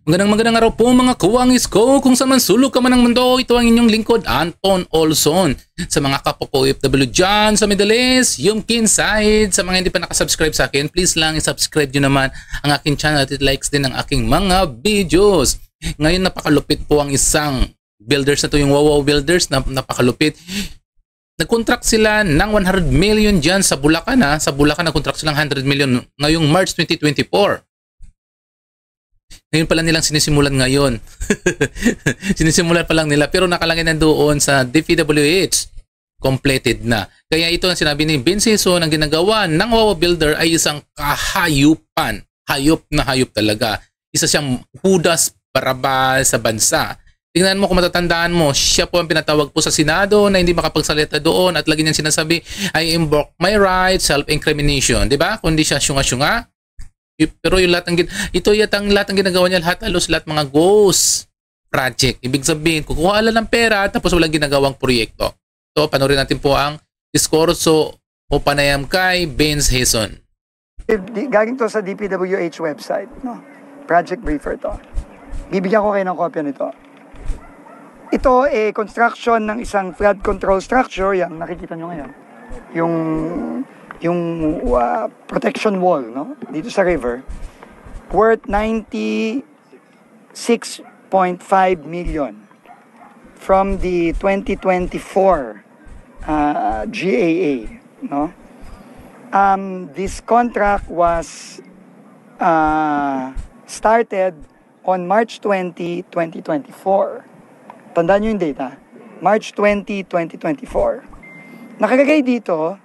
Magandang araw po mga kawangis ko, kung saan man sulok ka man ng mundo. Ito ang inyong lingkod, Anton Olson. Sa mga kapwa ko OFW dyan sa Middle East, yung Kinside. Sa mga hindi pa nakasubscribe sa akin, please lang isubscribe nyo naman ang aking channel at likes din ang aking mga videos. Ngayon napakalupit po ang isang builders na to, yung Wow Builders, napakalupit. Nag-contract sila ng 100 million dyan sa Bulacan. Sa Bulacan nag-contract silang 100 million ngayong March 2024. Ngayon pa lang nilang sinisimulan ngayon. Sinisimulan pa lang nila pero nakalagay na doon sa DPWH. Completed na. Kaya ito ang sinabi ni Vince Hison, ang ginagawa ng Wawa Builder ay isang kahayupan. Hayop na hayop talaga. Isa siyang Judas Barabas sa bansa. Tingnan mo kung matatandaan mo, siya po ang pinatawag po sa Senado na hindi makapagsalita doon at lagi niyang sinasabi, I invoke my right, self-incrimination. Diba? Kundi siya syunga-syunga. Pero yung lahat ng lahat ng ginagawa niya, halos lahat mga ghost project. Ibig sabihin, kukuha lang ng pera tapos walang ginagawang proyekto. So, panoorin natin po ang diskurso o panayam kay Vince Hison. Galing to sa DPWH website, no? Project briefer to. Bibigyan ko kayo ng kopya nito. Ito construction ng isang flood control structure, yan nakikita nyo ngayon. Yung protection wall, no? Dito sa river, worth 96.5 million from the 2024 GAA, no? This contract was started on March 20, 2024. Tandaan nyo yung data. March 20, 2024. Nakalagay dito,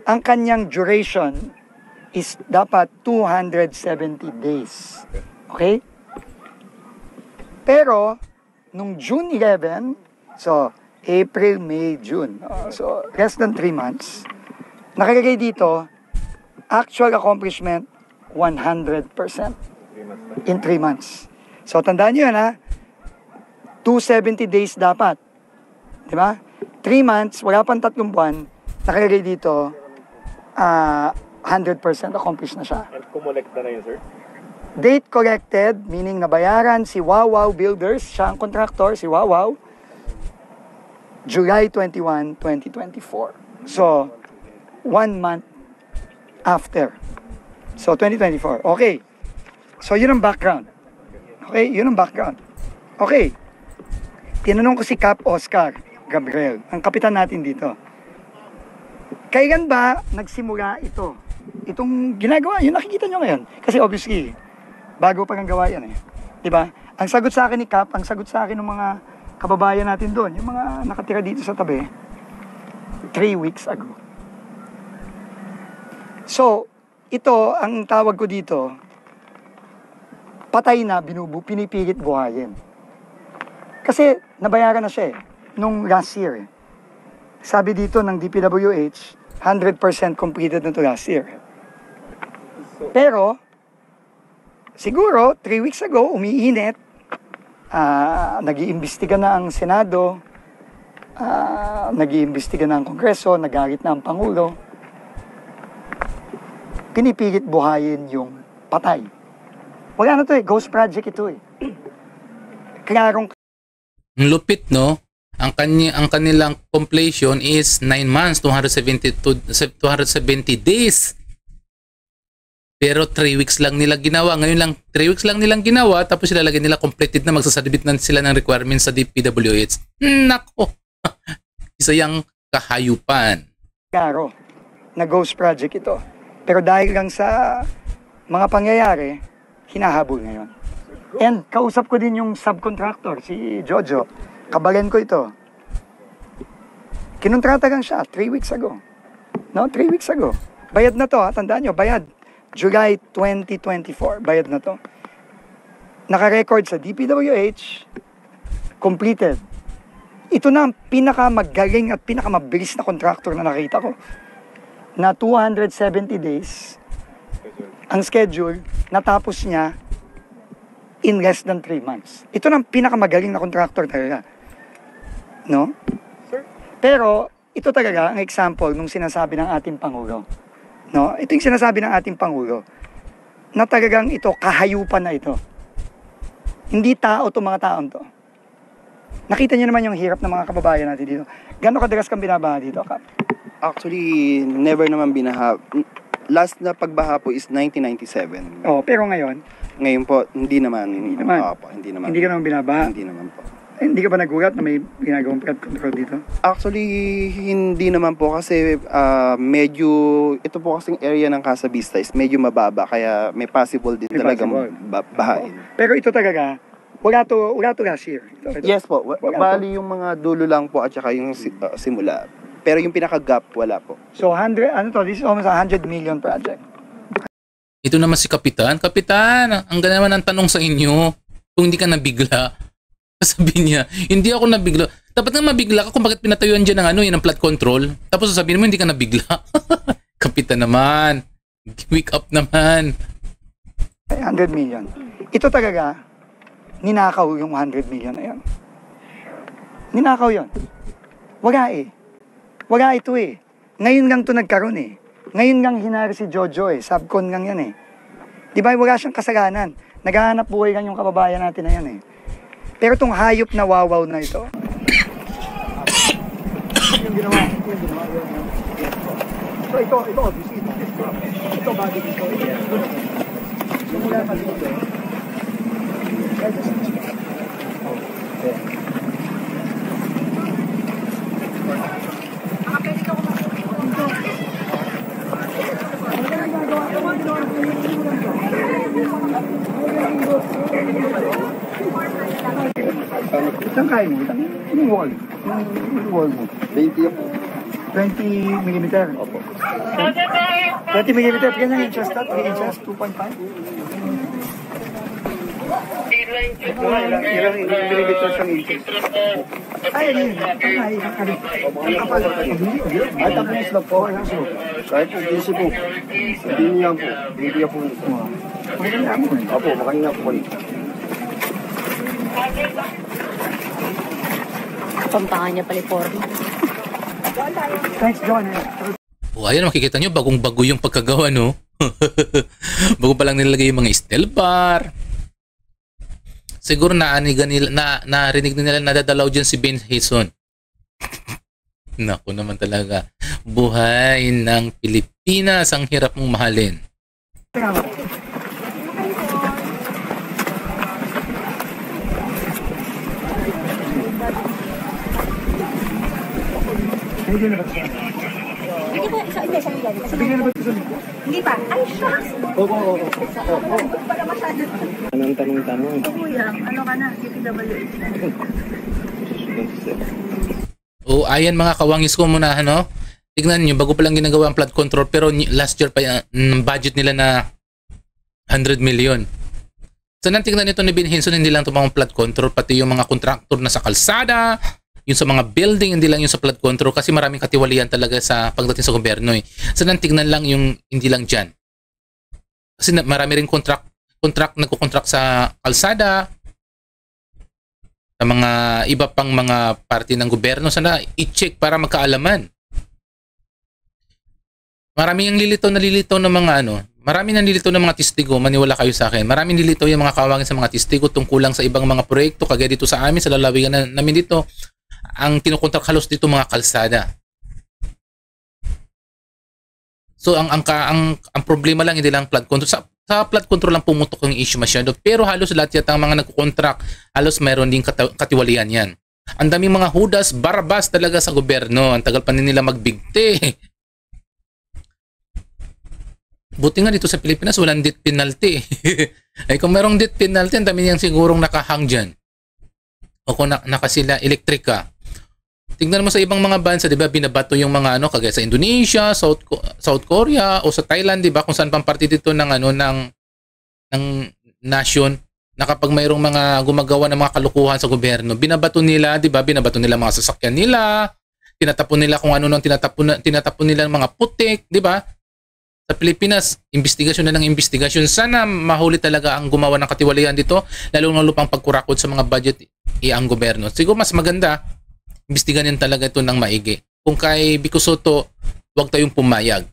ang kanyang duration is dapat 270 days. Okay? Pero, nung June 11, so, April, May, June, so, less than 3 months, nakalagay dito, actual accomplishment, 100% in 3 months. So, tandaan nyo yan, 270 days dapat. Diba? 3 months, wala pang 3 buwan, nakalagay dito, 100% accomplished na siya. And kumolekta na yun, sir? Date collected, meaning nabayaran si Wow Builders, siya ang contractor, si Wow, July 21, 2024. So, 1 month after. So, 2024. Okay. So, yun ang background. Okay, yun ang background. Okay. Tinanong ko si Cap Oscar Gabriel, ang kapitan natin dito. Kailan ba nagsimula ito? Itong ginagawa, yun nakikita nyo ngayon. Kasi obviously, bago pa ang gawa yan eh. Diba? Ang sagot sa akin ni Cap, ang sagot sa akin ng mga kababayan natin doon, yung mga nakatira dito sa tabi, 3 weeks ago. So, ito, ang tawag ko dito, patay na, pinipilit buhayin. Kasi nabayaran na siya nung last year. Sabi dito ng DPWH, 100% completed na to last year. Pero, siguro, 3 weeks ago, umiinit, nag-iimbestiga na ang Senado, nag-iimbestiga na ang Kongreso, nagalit na ang Pangulo. Pinipilit buhayin yung patay. Wala na to ghost project ito Klarong Lupit, no? Ang kanilang completion is 9 months, 270 days. Pero 3 weeks lang nila ginawa. Ngayon lang, 3 weeks lang nilang ginawa, tapos ilalagay nila completed na, magsasabit na sila ng requirements sa DPWH. Nako! Isa yung kahayupan. Klaro, na ghost project ito. Pero dahil lang sa mga pangyayari, hinahabol ngayon. And kausap ko din yung subcontractor, si Jojo. Kabalan ko ito. Kinontrata lang siya 3 weeks ago. No, 3 weeks ago. Bayad na to, tandaan nyo, bayad. July 2024, bayad na to. Naka-record sa DPWH, completed. Ito na ang pinakamagaling at pinakamabilis na contractor na nakita ko. Na 270 days, ang schedule, natapos niya in less than 3 months. Ito na ang pinakamagaling na contractor talaga. No? Pero, ito talaga ang example nung sinasabi ng ating Pangulo. No? Ito yung sinasabi ng ating Pangulo na talagang ito, kahayupan na ito. Hindi tao to mga taon to. Nakita niyo naman yung hirap ng mga kababayan natin dito. Gano'ng kadalas kang binabaha dito, Kap? Actually, never naman binaha. Last na pagbaha po is 1997. Oh, pero ngayon, Ngayon po, hindi naman. Hindi naman. Opo, hindi naman. hindi ka naman binabaha. Hindi naman po. Hindi ka ba nagulat na may ginagawang flood control dito? Actually, hindi naman po kasi medyo, ito po kasing area ng Casa Vista is medyo mababa kaya may possible din May talagang possible. bahain. Pero ito talaga, wala to last year. Ito. Yes po, Wala bali yung mga dulo lang po at saka yung simula. Pero yung pinaka-gap, wala po. So, this is almost a 100 million project. Ito naman si Kapitan. Kapitan, ang ganda naman ang tanong sa inyo. Kung hindi ka nabigla. Sabihin niya, hindi ako nabigla. Dapat nga mabigla ka kung bakit pinatayuan dyan ng yan ang flood control. Tapos sasabihin mo, hindi ka nabigla. Kapitan naman. Wake up naman. 100 million. Ito talaga, ninakaw yung 100 million na yan. Ninakaw yon. Wala eh. Wala ito eh. Ngayon lang to nagkaroon eh. Ngayon lang hinari si Jojo eh. Subcon lang yan eh. Di ba wala siyang kasalanan. Naghahanap buhay lang yung kababayan natin na yan eh. Pero tong hayop na wawaw na ito. Yung ginawa. So ito, obviously, ito bago dito. Simula pa dito. Saan kaya mo? Yung wall. Yung wall mo. 20 po. 20 millimeter. Opo. 20 millimeter. Ganyan inches na? 3 inches? 2.5? Ilang millimeter siyang inches? Ay, yun. Ay, nakalik. Ang kapal. Ay, tapunis lang po. Kahit po, DC po. Hindi niya po. Hindi niya po. Maganda mo eh. Opo, makanya po. Pampangan niya paliforma. Thanks, John. O ayan, makikita nyo, bagong-bago yung pagkagawa, no? Bago pa lang nilagay yung mga steel bar. Siguro narinig nila nadadalaw dyan si Ben Hason. Naku naman talaga. Buhay ng Pilipinas, ang hirap mong mahalin. Hindi na ba ito? Hindi ba? Hindi, saan galing? Sabi na ba ito sa likod? Hindi pa. Ay, shucks! Oo. Para masyado. Anong tanong-tanong? Kuya, ano ka na? DPWH na. O ayan mga kawangis ko muna, ano? Tignan nyo, bago pa lang ginagawa ang flood control, pero last year pa budget nila na 100 million. So tignan nito ni Ben Henson, hindi lang ito mga flood control, pati yung mga kontraktor na sa kalsada, yung sa mga building, hindi lang yung sa flood control kasi maraming katiwalian talaga sa pagdating sa gobyerno eh. So tignan lang yung hindi lang dyan. Kasi marami rin nagko-contract sa kalsada, sa mga iba pang mga parte ng gobyerno. Sana i-check para magkaalaman. Marami yung nalilitaw ng mga marami nang nilitaw ng mga testigo, maniwala kayo sa akin. Maraming nilitaw yung mga kawangin sa mga testigo tungkol lang sa ibang mga proyekto, kagaya dito sa amin, sa lalawigan namin dito. Ang kinukontrak halos dito mga kalsada. So ang problema lang hindi lang flood control. Sa flood control lang pumutok yung issue masyado. Pero halos lahat yata ang mga nagko-contract, halos mayroon din katiwalian yan. Ang daming mga hudas, barabas talaga sa gobyerno. Ang tagal pa nila magbigti. Buti nga dito sa Pilipinas, walang death penalty. Ay kung mayroong death penalty, ang dami niyang sigurong nakahang dyan. O kung nakasila elektrika. Tingnan mo sa ibang mga bansa, di ba, binabato yung mga kagaya sa Indonesia, South Korea, o sa Thailand, di ba, kung saan pang parte dito ng ng nation, na kapag mayroong mga gumagawa ng mga kalukuhan sa gobyerno, binabato nila, di ba, binabato nila mga sasakyan nila, tinatapon nila kung ano nang tinatapon nila ng mga putik, di ba? Sa Pilipinas, investigasyon na ng investigasyon. Sana mahuli talaga ang gumawa ng katiwalian dito, lalo pang pagkurakot sa mga budget ang gobyerno. Siguro mas maganda, imbestigahan talaga ito ng maigi. Kung kay Vico Sotto, huwag tayong pumayag.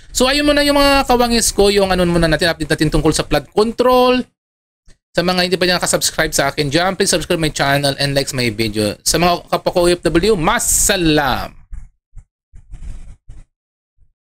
So ayun muna yung mga kawangis ko, yung muna natin, update natin tungkol sa flood control, Sa mga hindi pa niya nakasubscribe sa akin dyan, please subscribe my channel and like my video. Sa mga kapwa ko OFW, mas salam!